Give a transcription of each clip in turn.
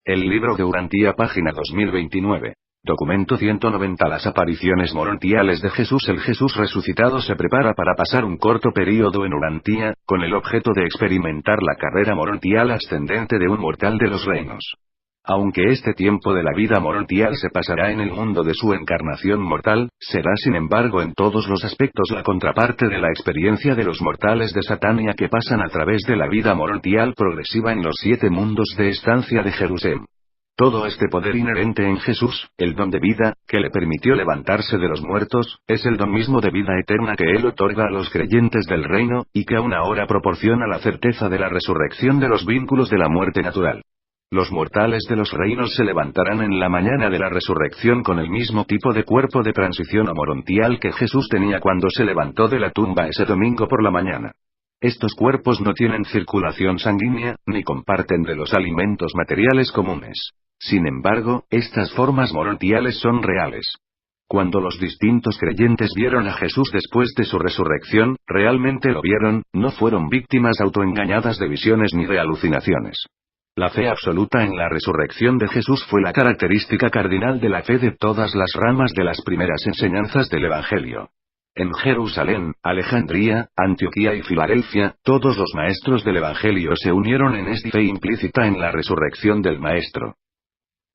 El libro de Urantía, página 2029. Documento 190. Las apariciones morontiales de Jesús. El Jesús resucitado se prepara para pasar un corto período en Urantía, con el objeto de experimentar la carrera morontial ascendente de un mortal de los reinos. Aunque este tiempo de la vida morontial se pasará en el mundo de su encarnación mortal, será sin embargo en todos los aspectos la contraparte de la experiencia de los mortales de Satania que pasan a través de la vida morontial progresiva en los 7 mundos de estancia de Jerusalén. Todo este poder inherente en Jesús, el don de vida, que le permitió levantarse de los muertos, es el don mismo de vida eterna que Él otorga a los creyentes del reino, y que aún ahora proporciona la certeza de la resurrección de los vínculos de la muerte natural. Los mortales de los reinos se levantarán en la mañana de la resurrección con el mismo tipo de cuerpo de transición morontial que Jesús tenía cuando se levantó de la tumba ese domingo por la mañana. Estos cuerpos no tienen circulación sanguínea, ni comparten de los alimentos materiales comunes. Sin embargo, estas formas morontiales son reales. Cuando los distintos creyentes vieron a Jesús después de su resurrección, realmente lo vieron, no fueron víctimas autoengañadas de visiones ni de alucinaciones. La fe absoluta en la resurrección de Jesús fue la característica cardinal de la fe de todas las ramas de las primeras enseñanzas del Evangelio. En Jerusalén, Alejandría, Antioquía y Filadelfia, todos los maestros del Evangelio se unieron en esta fe implícita en la resurrección del Maestro.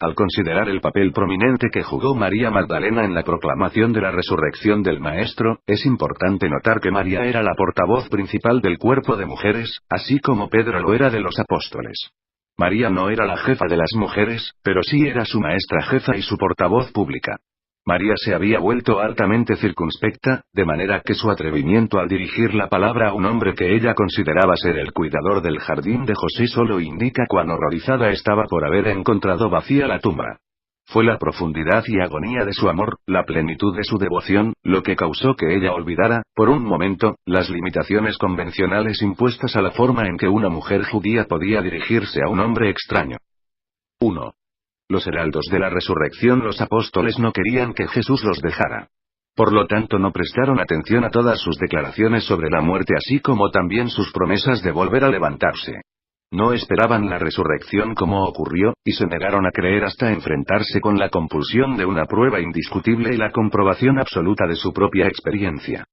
Al considerar el papel prominente que jugó María Magdalena en la proclamación de la resurrección del Maestro, es importante notar que María era la portavoz principal del cuerpo de mujeres, así como Pedro lo era de los apóstoles. María no era la jefa de las mujeres, pero sí era su maestra jefa y su portavoz pública. María se había vuelto altamente circunspecta, de manera que su atrevimiento al dirigir la palabra a un hombre que ella consideraba ser el cuidador del jardín de José solo indica cuán horrorizada estaba por haber encontrado vacía la tumba. Fue la profundidad y agonía de su amor, la plenitud de su devoción, lo que causó que ella olvidara, por un momento, las limitaciones convencionales impuestas a la forma en que una mujer judía podía dirigirse a un hombre extraño. 1. Los heraldos de la resurrección. Los apóstoles no querían que Jesús los dejara. Por lo tanto no prestaron atención a todas sus declaraciones sobre la muerte así como también sus promesas de volver a levantarse. No esperaban la resurrección como ocurrió, y se negaron a creer hasta enfrentarse con la compulsión de una prueba indiscutible y la comprobación absoluta de su propia experiencia.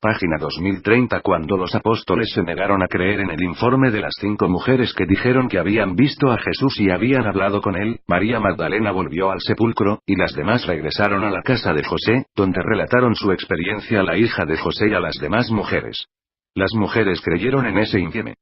Página 2030. Cuando los apóstoles se negaron a creer en el informe de las 5 mujeres que dijeron que habían visto a Jesús y habían hablado con él, María Magdalena volvió al sepulcro, y las demás regresaron a la casa de José, donde relataron su experiencia a la hija de José y a las demás mujeres. Las mujeres creyeron en ese informe.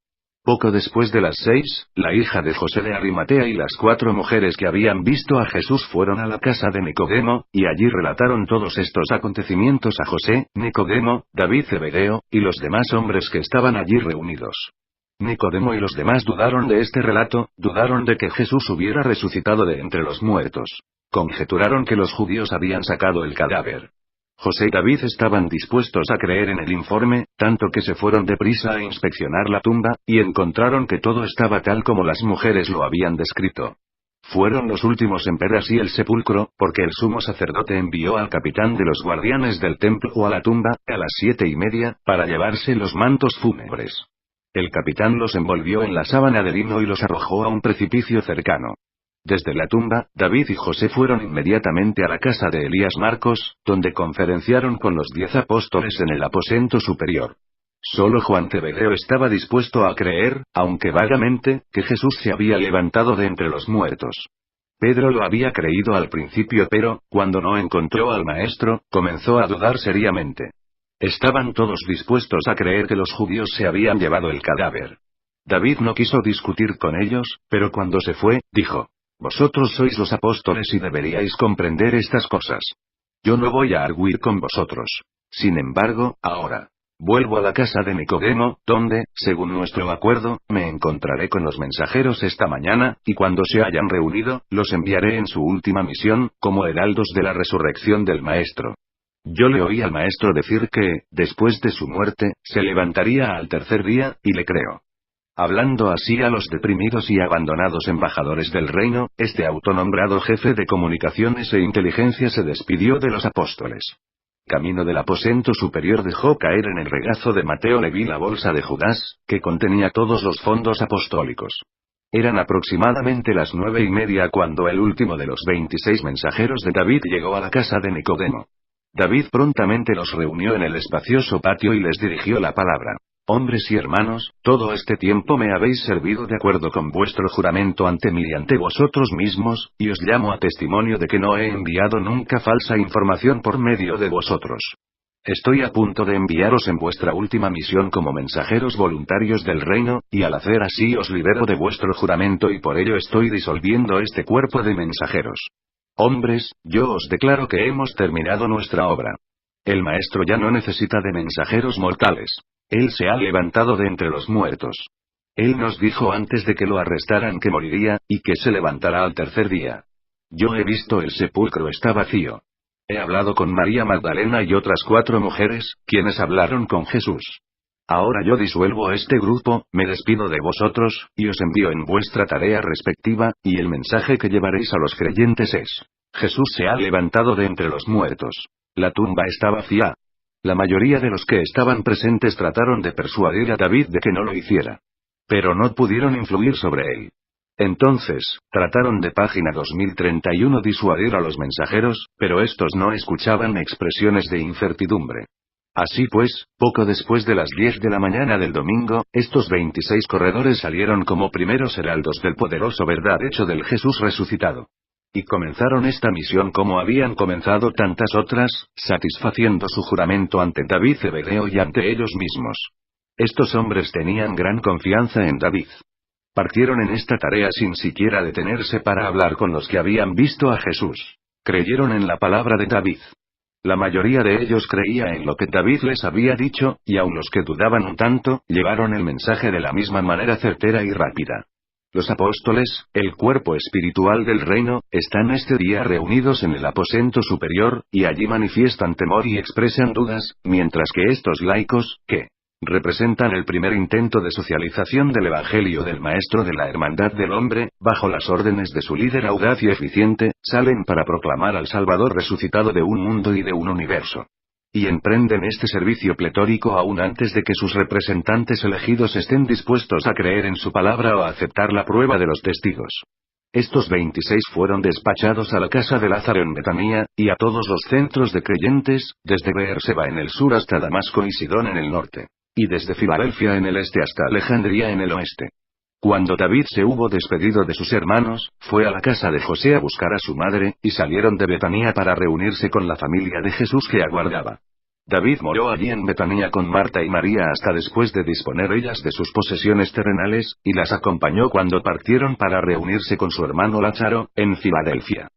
Poco después de las 6, la hija de José de Arimatea y las 4 mujeres que habían visto a Jesús fueron a la casa de Nicodemo, y allí relataron todos estos acontecimientos a José, Nicodemo, David Zebedeo, y los demás hombres que estaban allí reunidos. Nicodemo y los demás dudaron de este relato, dudaron de que Jesús hubiera resucitado de entre los muertos. Conjeturaron que los judíos habían sacado el cadáver. José y David estaban dispuestos a creer en el informe, tanto que se fueron deprisa a inspeccionar la tumba, y encontraron que todo estaba tal como las mujeres lo habían descrito. Fueron los últimos en ver así el sepulcro, porque el sumo sacerdote envió al capitán de los guardianes del templo a la tumba, a las 7:30, para llevarse los mantos fúnebres. El capitán los envolvió en la sábana de lino y los arrojó a un precipicio cercano. Desde la tumba, David y José fueron inmediatamente a la casa de Elías Marcos, donde conferenciaron con los 10 apóstoles en el aposento superior. Solo Juan Zebedeo estaba dispuesto a creer, aunque vagamente, que Jesús se había levantado de entre los muertos. Pedro lo había creído al principio, pero, cuando no encontró al Maestro, comenzó a dudar seriamente. Estaban todos dispuestos a creer que los judíos se habían llevado el cadáver. David no quiso discutir con ellos, pero cuando se fue, dijo: Vosotros sois los apóstoles y deberíais comprender estas cosas. Yo no voy a arguir con vosotros. Sin embargo, ahora vuelvo a la casa de Nicodemo, donde, según nuestro acuerdo, me encontraré con los mensajeros esta mañana, y cuando se hayan reunido, los enviaré en su última misión, como heraldos de la resurrección del Maestro. Yo le oí al Maestro decir que, después de su muerte, se levantaría al tercer día, y le creo. Hablando así a los deprimidos y abandonados embajadores del reino, este autonombrado jefe de comunicaciones e inteligencia se despidió de los apóstoles. Camino del aposento superior dejó caer en el regazo de Mateo Leví la bolsa de Judas, que contenía todos los fondos apostólicos. Eran aproximadamente las 9:30 cuando el último de los 26 mensajeros de David llegó a la casa de Nicodemo. David prontamente los reunió en el espacioso patio y les dirigió la palabra. Hombres y hermanos, todo este tiempo me habéis servido de acuerdo con vuestro juramento ante mí y ante vosotros mismos, y os llamo a testimonio de que no he enviado nunca falsa información por medio de vosotros. Estoy a punto de enviaros en vuestra última misión como mensajeros voluntarios del reino, y al hacer así os libero de vuestro juramento y por ello estoy disolviendo este cuerpo de mensajeros. Hombres, yo os declaro que hemos terminado nuestra obra. El Maestro ya no necesita de mensajeros mortales. Él se ha levantado de entre los muertos. Él nos dijo antes de que lo arrestaran que moriría, y que se levantará al tercer día. Yo he visto el sepulcro está vacío. He hablado con María Magdalena y otras 4 mujeres, quienes hablaron con Jesús. Ahora yo disuelvo este grupo, me despido de vosotros, y os envío en vuestra tarea respectiva, y el mensaje que llevaréis a los creyentes es: Jesús se ha levantado de entre los muertos. La tumba está vacía. La mayoría de los que estaban presentes trataron de persuadir a David de que no lo hiciera. Pero no pudieron influir sobre él. Entonces, trataron de página 2031 disuadir a los mensajeros, pero estos no escuchaban expresiones de incertidumbre. Así pues, poco después de las 10 de la mañana del domingo, estos 26 corredores salieron como primeros heraldos del poderoso verdad hecho del Jesús resucitado. Y comenzaron esta misión como habían comenzado tantas otras, satisfaciendo su juramento ante David Zebedeo y ante ellos mismos. Estos hombres tenían gran confianza en David. Partieron en esta tarea sin siquiera detenerse para hablar con los que habían visto a Jesús. Creyeron en la palabra de David. La mayoría de ellos creía en lo que David les había dicho, y aun los que dudaban un tanto, llevaron el mensaje de la misma manera certera y rápida. Los apóstoles, el cuerpo espiritual del reino, están este día reunidos en el aposento superior, y allí manifiestan temor y expresan dudas, mientras que estos laicos, que representan el primer intento de socialización del Evangelio del Maestro de la Hermandad del Hombre, bajo las órdenes de su líder audaz y eficiente, salen para proclamar al Salvador resucitado de un mundo y de un universo. Y emprenden este servicio pletórico aún antes de que sus representantes elegidos estén dispuestos a creer en su palabra o a aceptar la prueba de los testigos. Estos 26 fueron despachados a la casa de Lázaro en Betania, y a todos los centros de creyentes, desde Beerseba en el sur hasta Damasco y Sidón en el norte. Y desde Filadelfia en el este hasta Alejandría en el oeste. Cuando David se hubo despedido de sus hermanos, fue a la casa de José a buscar a su madre, y salieron de Betania para reunirse con la familia de Jesús que aguardaba. David moró allí en Betania con Marta y María hasta después de disponer ellas de sus posesiones terrenales, y las acompañó cuando partieron para reunirse con su hermano Lázaro, en Filadelfia.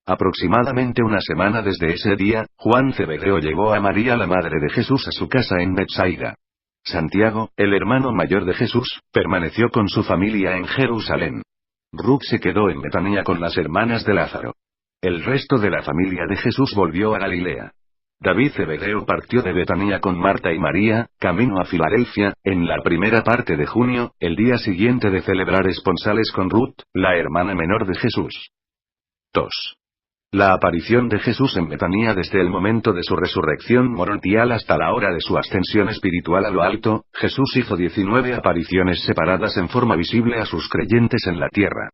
Aproximadamente una semana desde ese día, Juan Zebedeo llevó a María la madre de Jesús a su casa en Betsaida. Santiago, el hermano mayor de Jesús, permaneció con su familia en Jerusalén. Ruth se quedó en Betania con las hermanas de Lázaro. El resto de la familia de Jesús volvió a Galilea. David Zebedeo partió de Betania con Marta y María, camino a Filadelfia, en la primera parte de junio, el día siguiente de celebrar esponsales con Ruth, la hermana menor de Jesús. 2. La aparición de Jesús en Betania desde el momento de su resurrección morontial hasta la hora de su ascensión espiritual a lo alto. Jesús hizo 19 apariciones separadas en forma visible a sus creyentes en la tierra.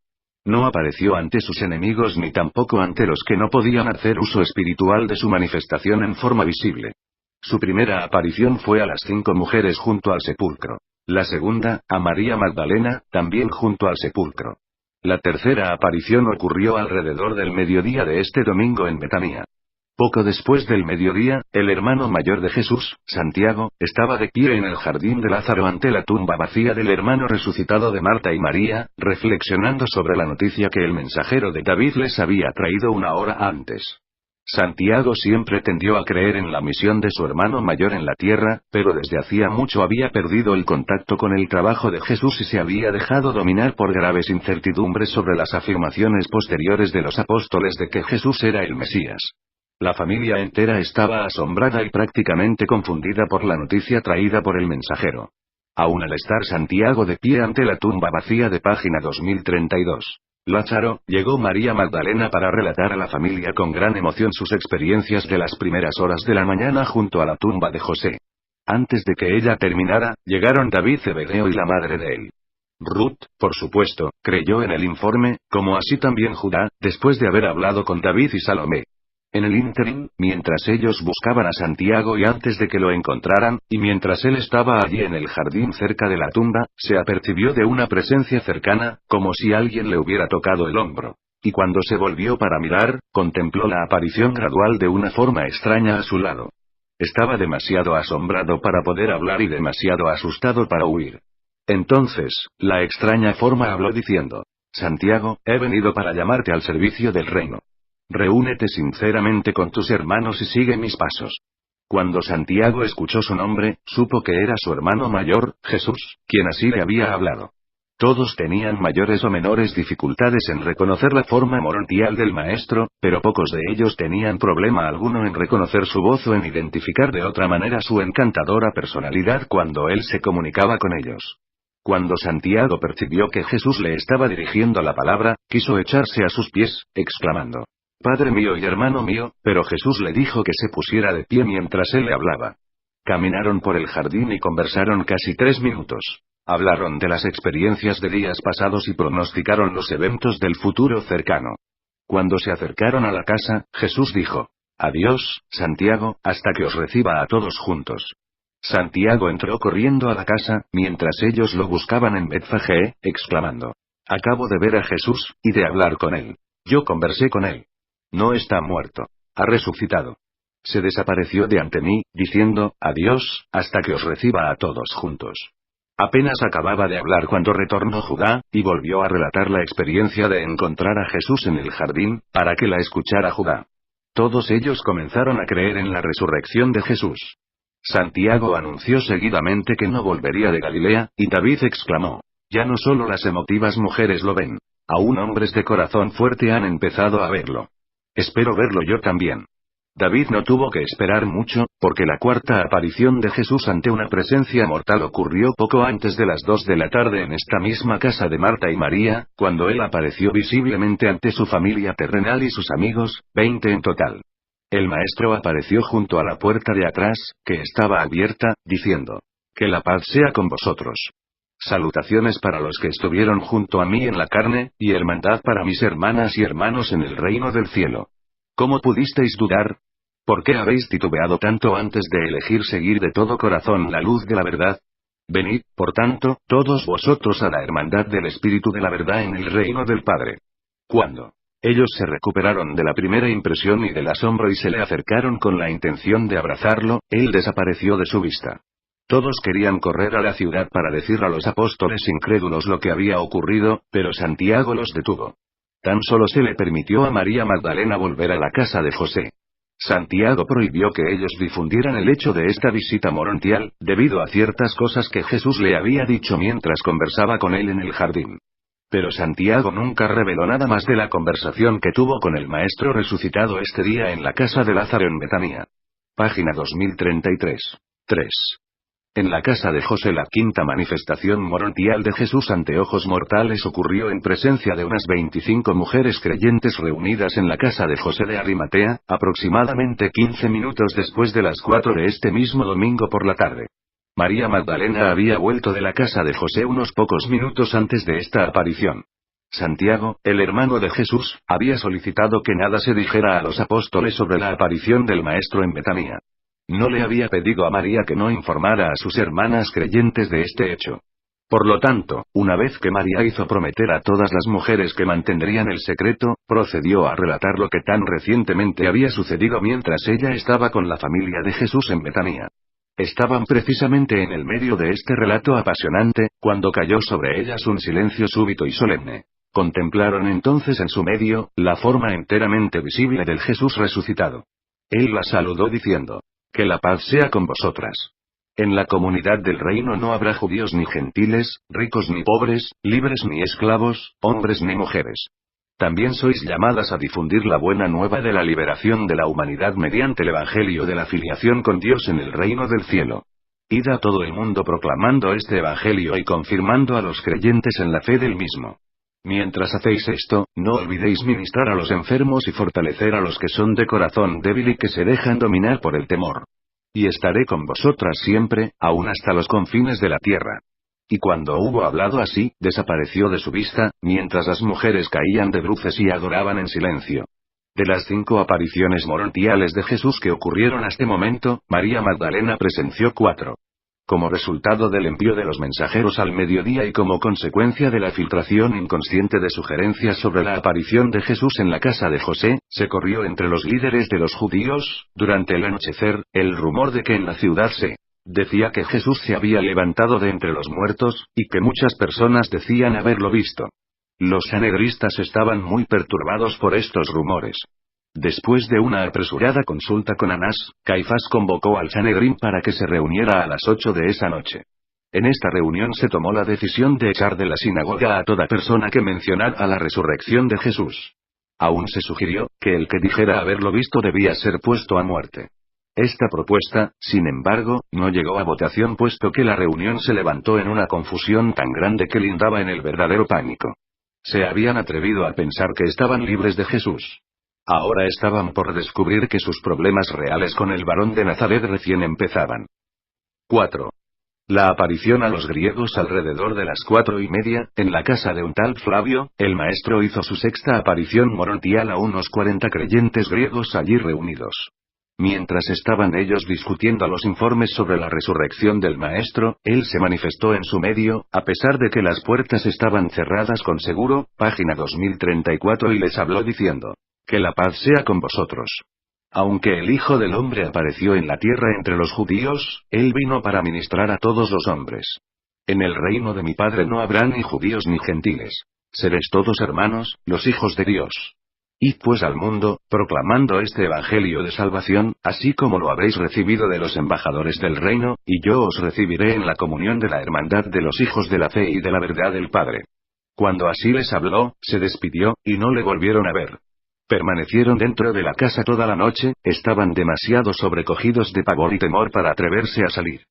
No apareció ante sus enemigos ni tampoco ante los que no podían hacer uso espiritual de su manifestación en forma visible. Su primera aparición fue a las 5 mujeres junto al sepulcro. La segunda, a María Magdalena, también junto al sepulcro. La tercera aparición ocurrió alrededor del mediodía de este domingo en Betania. Poco después del mediodía, el hermano mayor de Jesús, Santiago, estaba de pie en el jardín de Lázaro ante la tumba vacía del hermano resucitado de Marta y María, reflexionando sobre la noticia que el mensajero de David les había traído una hora antes. Santiago siempre tendió a creer en la misión de su hermano mayor en la tierra, pero desde hacía mucho había perdido el contacto con el trabajo de Jesús y se había dejado dominar por graves incertidumbres sobre las afirmaciones posteriores de los apóstoles de que Jesús era el Mesías. La familia entera estaba asombrada y prácticamente confundida por la noticia traída por el mensajero. Aún al estar Santiago de pie ante la tumba vacía de página 2032. Lázaro, llegó María Magdalena para relatar a la familia con gran emoción sus experiencias de las primeras horas de la mañana junto a la tumba de José. Antes de que ella terminara, llegaron David Zebedeo y la madre de él. Ruth, por supuesto, creyó en el informe, como así también Judá, después de haber hablado con David y Salomé. En el ínterin, mientras ellos buscaban a Santiago y antes de que lo encontraran, y mientras él estaba allí en el jardín cerca de la tumba, se apercibió de una presencia cercana, como si alguien le hubiera tocado el hombro. Y cuando se volvió para mirar, contempló la aparición gradual de una forma extraña a su lado. Estaba demasiado asombrado para poder hablar y demasiado asustado para huir. Entonces, la extraña forma habló diciendo: Santiago, he venido para llamarte al servicio del reino. Reúnete sinceramente con tus hermanos y sigue mis pasos. Cuando Santiago escuchó su nombre, supo que era su hermano mayor, Jesús, quien así le había hablado. Todos tenían mayores o menores dificultades en reconocer la forma morontial del maestro, pero pocos de ellos tenían problema alguno en reconocer su voz o en identificar de otra manera su encantadora personalidad cuando él se comunicaba con ellos. Cuando Santiago percibió que Jesús le estaba dirigiendo la palabra, quiso echarse a sus pies, exclamando: Padre mío y hermano mío, pero Jesús le dijo que se pusiera de pie mientras él le hablaba. Caminaron por el jardín y conversaron casi 3 minutos. Hablaron de las experiencias de días pasados y pronosticaron los eventos del futuro cercano. Cuando se acercaron a la casa, Jesús dijo: Adiós, Santiago, hasta que os reciba a todos juntos. Santiago entró corriendo a la casa, mientras ellos lo buscaban en Betfagé, exclamando: Acabo de ver a Jesús, y de hablar con él. Yo conversé con él. No está muerto. Ha resucitado. Se desapareció de ante mí, diciendo: Adiós, hasta que os reciba a todos juntos. Apenas acababa de hablar cuando retornó Judá, y volvió a relatar la experiencia de encontrar a Jesús en el jardín, para que la escuchara Judá. Todos ellos comenzaron a creer en la resurrección de Jesús. Santiago anunció seguidamente que no volvería de Galilea, y David exclamó: Ya no solo las emotivas mujeres lo ven. Aún hombres de corazón fuerte han empezado a verlo. Espero verlo yo también. David no tuvo que esperar mucho, porque la cuarta aparición de Jesús ante una presencia mortal ocurrió poco antes de las 2 de la tarde en esta misma casa de Marta y María, cuando él apareció visiblemente ante su familia terrenal y sus amigos, 20 en total. El maestro apareció junto a la puerta de atrás, que estaba abierta, diciendo: Que la paz sea con vosotros. Salutaciones para los que estuvieron junto a mí en la carne, y hermandad para mis hermanas y hermanos en el reino del cielo. ¿Cómo pudisteis dudar? ¿Por qué habéis titubeado tanto antes de elegir seguir de todo corazón la luz de la verdad? Venid, por tanto, todos vosotros a la hermandad del Espíritu de la verdad en el reino del Padre. Cuando ellos se recuperaron de la primera impresión y del asombro y se le acercaron con la intención de abrazarlo, él desapareció de su vista. Todos querían correr a la ciudad para decir a los apóstoles incrédulos lo que había ocurrido, pero Santiago los detuvo. Tan solo se le permitió a María Magdalena volver a la casa de José. Santiago prohibió que ellos difundieran el hecho de esta visita morontial, debido a ciertas cosas que Jesús le había dicho mientras conversaba con él en el jardín. Pero Santiago nunca reveló nada más de la conversación que tuvo con el Maestro resucitado este día en la casa de Lázaro en Betania. Página 2033. 3. En la casa de José la quinta manifestación morontial de Jesús ante ojos mortales ocurrió en presencia de unas 25 mujeres creyentes reunidas en la casa de José de Arimatea, aproximadamente 15 minutos después de las 4 de este mismo domingo por la tarde. María Magdalena había vuelto de la casa de José unos pocos minutos antes de esta aparición. Santiago, el hermano de Jesús, había solicitado que nada se dijera a los apóstoles sobre la aparición del Maestro en Betania. No le había pedido a María que no informara a sus hermanas creyentes de este hecho. Por lo tanto, una vez que María hizo prometer a todas las mujeres que mantendrían el secreto, procedió a relatar lo que tan recientemente había sucedido mientras ella estaba con la familia de Jesús en Betania. Estaban precisamente en el medio de este relato apasionante, cuando cayó sobre ellas un silencio súbito y solemne. Contemplaron entonces en su medio, la forma enteramente visible del Jesús resucitado. Él la saludó diciendo: Que la paz sea con vosotras. En la comunidad del reino no habrá judíos ni gentiles, ricos ni pobres, libres ni esclavos, hombres ni mujeres. También sois llamadas a difundir la buena nueva de la liberación de la humanidad mediante el evangelio de la filiación con Dios en el reino del cielo. Id a todo el mundo proclamando este evangelio y confirmando a los creyentes en la fe del mismo. Mientras hacéis esto, no olvidéis ministrar a los enfermos y fortalecer a los que son de corazón débil y que se dejan dominar por el temor. Y estaré con vosotras siempre, aún hasta los confines de la tierra. Y cuando hubo hablado así, desapareció de su vista, mientras las mujeres caían de bruces y adoraban en silencio. De las 5 apariciones morontiales de Jesús que ocurrieron hasta este momento, María Magdalena presenció 4. Como resultado del envío de los mensajeros al mediodía y como consecuencia de la filtración inconsciente de sugerencias sobre la aparición de Jesús en la casa de José, se corrió entre los líderes de los judíos, durante el anochecer, el rumor de que en la ciudad se decía que Jesús se había levantado de entre los muertos, y que muchas personas decían haberlo visto. Los sanhedristas estaban muy perturbados por estos rumores. Después de una apresurada consulta con Anás, Caifás convocó al Sanedrín para que se reuniera a las 8 de esa noche. En esta reunión se tomó la decisión de echar de la sinagoga a toda persona que mencionara la resurrección de Jesús. Aún se sugirió que el que dijera haberlo visto debía ser puesto a muerte. Esta propuesta, sin embargo, no llegó a votación puesto que la reunión se levantó en una confusión tan grande que lindaba en el verdadero pánico. Se habían atrevido a pensar que estaban libres de Jesús. Ahora estaban por descubrir que sus problemas reales con el varón de Nazaret recién empezaban. 4. La aparición a los griegos alrededor de las 4:30, en la casa de un tal Flavio, el maestro hizo su sexta aparición morontial a unos 40 creyentes griegos allí reunidos. Mientras estaban ellos discutiendo los informes sobre la resurrección del maestro, él se manifestó en su medio, a pesar de que las puertas estaban cerradas con seguro, página 2034, y les habló diciendo: que la paz sea con vosotros. Aunque el Hijo del Hombre apareció en la tierra entre los judíos, él vino para ministrar a todos los hombres. En el reino de mi Padre no habrá ni judíos ni gentiles. Seréis todos hermanos, los hijos de Dios. Id pues al mundo, proclamando este evangelio de salvación, así como lo habéis recibido de los embajadores del reino, y yo os recibiré en la comunión de la hermandad de los hijos de la fe y de la verdad del Padre. Cuando así les habló, se despidió, y no le volvieron a ver. Permanecieron dentro de la casa toda la noche, estaban demasiado sobrecogidos de pavor y temor para atreverse a salir.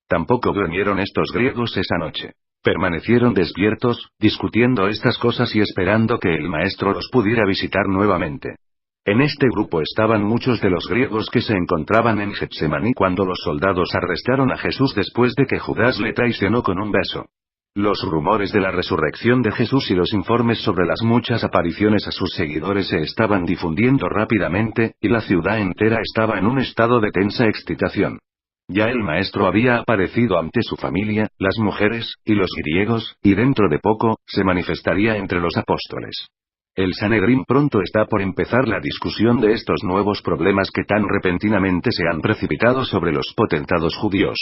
Tampoco durmieron estos griegos esa noche. Permanecieron despiertos, discutiendo estas cosas y esperando que el maestro los pudiera visitar nuevamente. En este grupo estaban muchos de los griegos que se encontraban en Getsemaní cuando los soldados arrestaron a Jesús después de que Judas le traicionó con un beso. Los rumores de la resurrección de Jesús y los informes sobre las muchas apariciones a sus seguidores se estaban difundiendo rápidamente, y la ciudad entera estaba en un estado de tensa excitación. Ya el maestro había aparecido ante su familia, las mujeres, y los griegos, y dentro de poco, se manifestaría entre los apóstoles. El Sanedrín pronto está por empezar la discusión de estos nuevos problemas que tan repentinamente se han precipitado sobre los potentados judíos.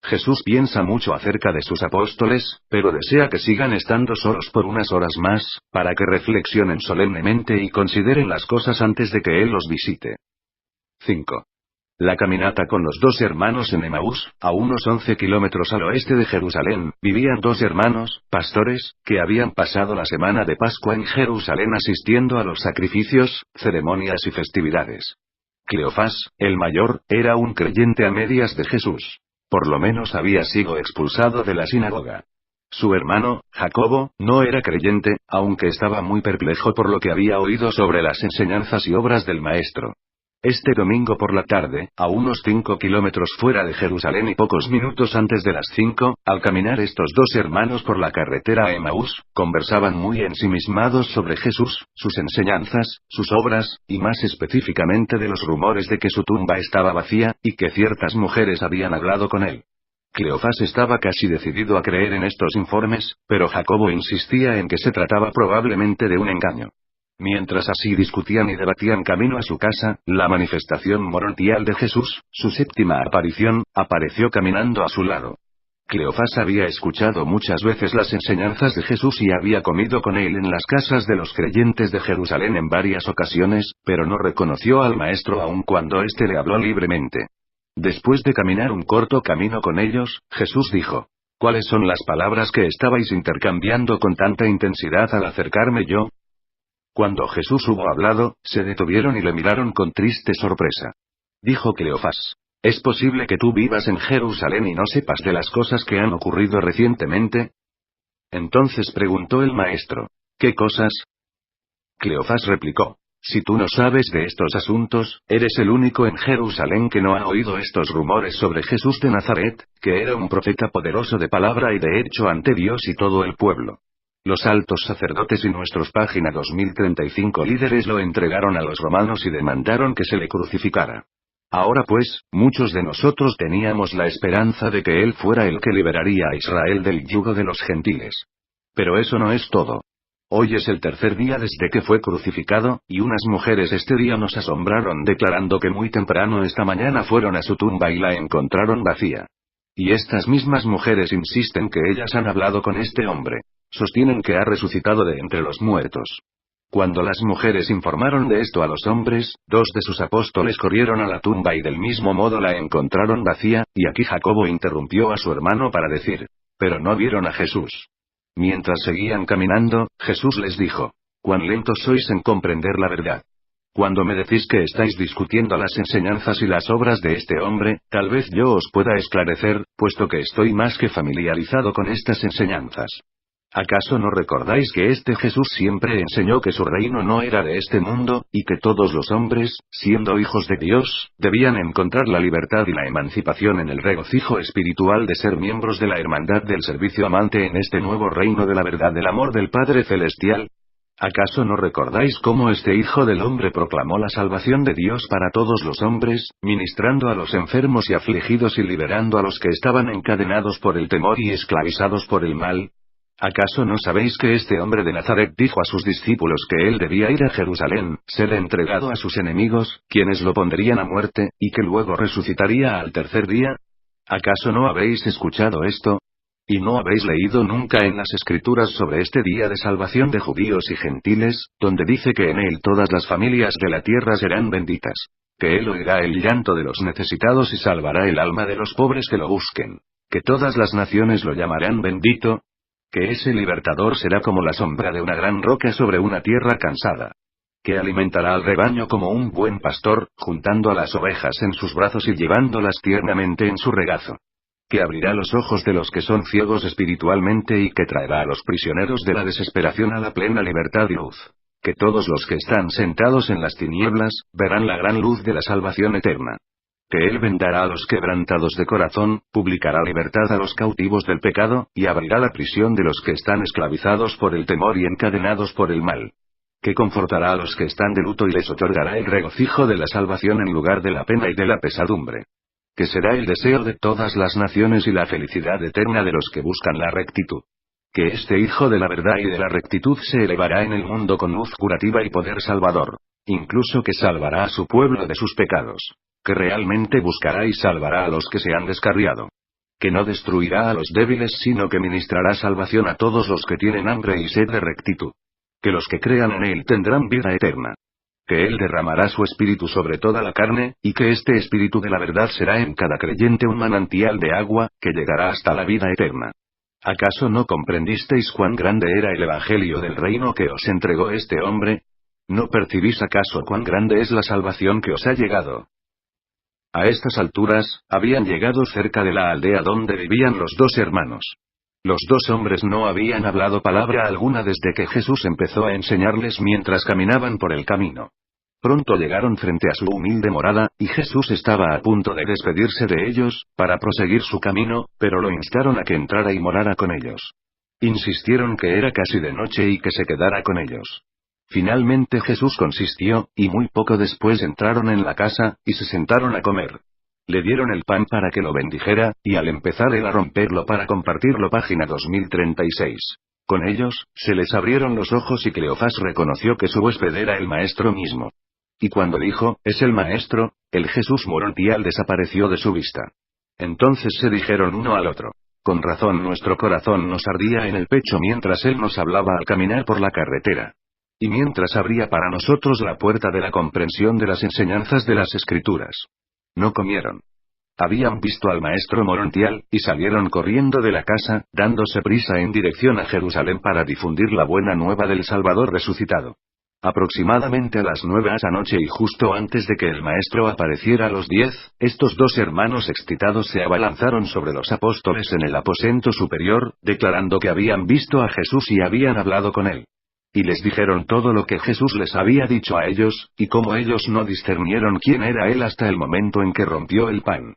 Jesús piensa mucho acerca de sus apóstoles, pero desea que sigan estando solos por unas horas más, para que reflexionen solemnemente y consideren las cosas antes de que Él los visite. 5. La caminata con los 2 hermanos en Emaús, a unos 11 kilómetros al oeste de Jerusalén, vivían 2 hermanos, pastores, que habían pasado la semana de Pascua en Jerusalén asistiendo a los sacrificios, ceremonias y festividades. Cleofás, el mayor, era un creyente a medias de Jesús. Por lo menos había sido expulsado de la sinagoga. Su hermano, Jacobo, no era creyente, aunque estaba muy perplejo por lo que había oído sobre las enseñanzas y obras del maestro. Este domingo por la tarde, a unos 5 kilómetros fuera de Jerusalén y pocos minutos antes de las 5, al caminar estos 2 hermanos por la carretera a Emaús, conversaban muy ensimismados sobre Jesús, sus enseñanzas, sus obras, y más específicamente de los rumores de que su tumba estaba vacía, y que ciertas mujeres habían hablado con él. Cleofás estaba casi decidido a creer en estos informes, pero Jacobo insistía en que se trataba probablemente de un engaño. Mientras así discutían y debatían camino a su casa, la manifestación morontial de Jesús, su séptima aparición, apareció caminando a su lado. Cleofás había escuchado muchas veces las enseñanzas de Jesús y había comido con él en las casas de los creyentes de Jerusalén en varias ocasiones, pero no reconoció al maestro aun cuando éste le habló libremente. Después de caminar un corto camino con ellos, Jesús dijo: ¿Cuáles son las palabras que estabais intercambiando con tanta intensidad al acercarme yo? Cuando Jesús hubo hablado, se detuvieron y le miraron con triste sorpresa. Dijo Cleofás: ¿Es posible que tú vivas en Jerusalén y no sepas de las cosas que han ocurrido recientemente? Entonces preguntó el maestro: ¿Qué cosas? Cleofás replicó: Si tú no sabes de estos asuntos, eres el único en Jerusalén que no ha oído estos rumores sobre Jesús de Nazaret, que era un profeta poderoso de palabra y de hecho ante Dios y todo el pueblo. Los altos sacerdotes y nuestros página 2035 líderes lo entregaron a los romanos y demandaron que se le crucificara. Ahora pues, muchos de nosotros teníamos la esperanza de que él fuera el que liberaría a Israel del yugo de los gentiles. Pero eso no es todo. Hoy es el tercer día desde que fue crucificado, y unas mujeres este día nos asombraron declarando que muy temprano esta mañana fueron a su tumba y la encontraron vacía. Y estas mismas mujeres insisten que ellas han hablado con este hombre. Sostienen que ha resucitado de entre los muertos. Cuando las mujeres informaron de esto a los hombres, 2 de sus apóstoles corrieron a la tumba y del mismo modo la encontraron vacía, y aquí Jacobo interrumpió a su hermano para decir: pero no vieron a Jesús. Mientras seguían caminando, Jesús les dijo: «¿Cuán lentos sois en comprender la verdad? Cuando me decís que estáis discutiendo las enseñanzas y las obras de este hombre, tal vez yo os pueda esclarecer, puesto que estoy más que familiarizado con estas enseñanzas. ¿Acaso no recordáis que este Jesús siempre enseñó que su reino no era de este mundo, y que todos los hombres, siendo hijos de Dios, debían encontrar la libertad y la emancipación en el regocijo espiritual de ser miembros de la hermandad del servicio amante en este nuevo reino de la verdad del amor del Padre Celestial? ¿Acaso no recordáis cómo este Hijo del Hombre proclamó la salvación de Dios para todos los hombres, ministrando a los enfermos y afligidos y liberando a los que estaban encadenados por el temor y esclavizados por el mal? ¿Acaso no sabéis que este hombre de Nazaret dijo a sus discípulos que él debía ir a Jerusalén, ser entregado a sus enemigos, quienes lo pondrían a muerte, y que luego resucitaría al tercer día? ¿Acaso no habéis escuchado esto? ¿Y no habéis leído nunca en las Escrituras sobre este día de salvación de judíos y gentiles, donde dice que en él todas las familias de la tierra serán benditas? Que él oirá el llanto de los necesitados y salvará el alma de los pobres que lo busquen. Que todas las naciones lo llamarán bendito. Que ese libertador será como la sombra de una gran roca sobre una tierra cansada. Que alimentará al rebaño como un buen pastor, juntando a las ovejas en sus brazos y llevándolas tiernamente en su regazo. Que abrirá los ojos de los que son ciegos espiritualmente y que traerá a los prisioneros de la desesperación a la plena libertad y luz. Que todos los que están sentados en las tinieblas, verán la gran luz de la salvación eterna. Que él vendará a los quebrantados de corazón, publicará libertad a los cautivos del pecado, y abrirá la prisión de los que están esclavizados por el temor y encadenados por el mal. Que confortará a los que están de luto y les otorgará el regocijo de la salvación en lugar de la pena y de la pesadumbre. Que será el deseo de todas las naciones y la felicidad eterna de los que buscan la rectitud. Que este Hijo de la verdad y de la rectitud se elevará en el mundo con luz curativa y poder salvador. Incluso que salvará a su pueblo de sus pecados. Que realmente buscará y salvará a los que se han descarriado. Que no destruirá a los débiles sino que ministrará salvación a todos los que tienen hambre y sed de rectitud. Que los que crean en él tendrán vida eterna. Que él derramará su espíritu sobre toda la carne, y que este espíritu de la verdad será en cada creyente un manantial de agua, que llegará hasta la vida eterna. ¿Acaso no comprendisteis cuán grande era el evangelio del reino que os entregó este hombre? ¿No percibís acaso cuán grande es la salvación que os ha llegado? A estas alturas, habían llegado cerca de la aldea donde vivían los 2 hermanos. Los 2 hombres no habían hablado palabra alguna desde que Jesús empezó a enseñarles mientras caminaban por el camino. Pronto llegaron frente a su humilde morada, y Jesús estaba a punto de despedirse de ellos, para proseguir su camino, pero lo instaron a que entrara y morara con ellos. Insistieron que era casi de noche y que se quedara con ellos. Finalmente Jesús consintió, y muy poco después entraron en la casa, y se sentaron a comer. Le dieron el pan para que lo bendijera, y al empezar él a romperlo para compartirlo página 2036. Con ellos, se les abrieron los ojos y Cleofás reconoció que su huésped era el Maestro mismo. Y cuando dijo, «Es el Maestro», el Jesús morontial desapareció de su vista. Entonces se dijeron uno al otro: «Con razón nuestro corazón nos ardía en el pecho mientras él nos hablaba al caminar por la carretera. Y mientras abría para nosotros la puerta de la comprensión de las enseñanzas de las Escrituras». No comieron. Habían visto al Maestro morontial, y salieron corriendo de la casa, dándose prisa en dirección a Jerusalén para difundir la buena nueva del Salvador resucitado. Aproximadamente a las 9 esa noche y justo antes de que el Maestro apareciera a los 10, estos 2 hermanos excitados se abalanzaron sobre los apóstoles en el aposento superior, declarando que habían visto a Jesús y habían hablado con él. Y les dijeron todo lo que Jesús les había dicho a ellos, y cómo ellos no discernieron quién era él hasta el momento en que rompió el pan.